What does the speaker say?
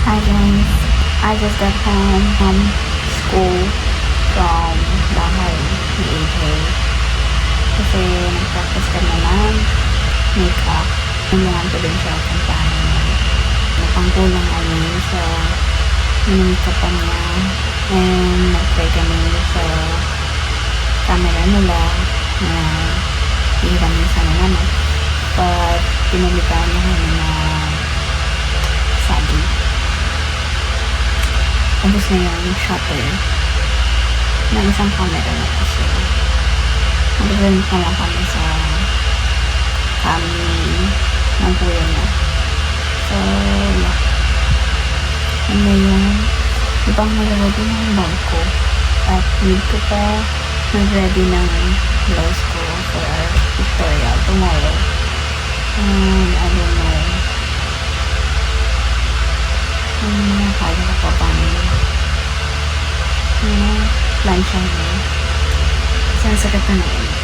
Hi guys, I just got home from school from bahay ni AJ. Kasi nag-practice kami ng makeup. Namuhan ko din siya kung paano napangkulang kami sa makeupan niya. And nag-try kami sa camera nila na iiwan niya sana naman. But pinalitan niya kami na sabi. Tapos na yung shutter ng isang camera na kasi mag-rent na lang kami sa kami ng kuya niya. So, yeah. Ano yung ibang nalawag yung bag ko at need ko pa nag-ready ng blouse ko for our tutorial tomorrow. And I don't know kaya ko pa paano plancha niya. Kasi ang sakit na noon.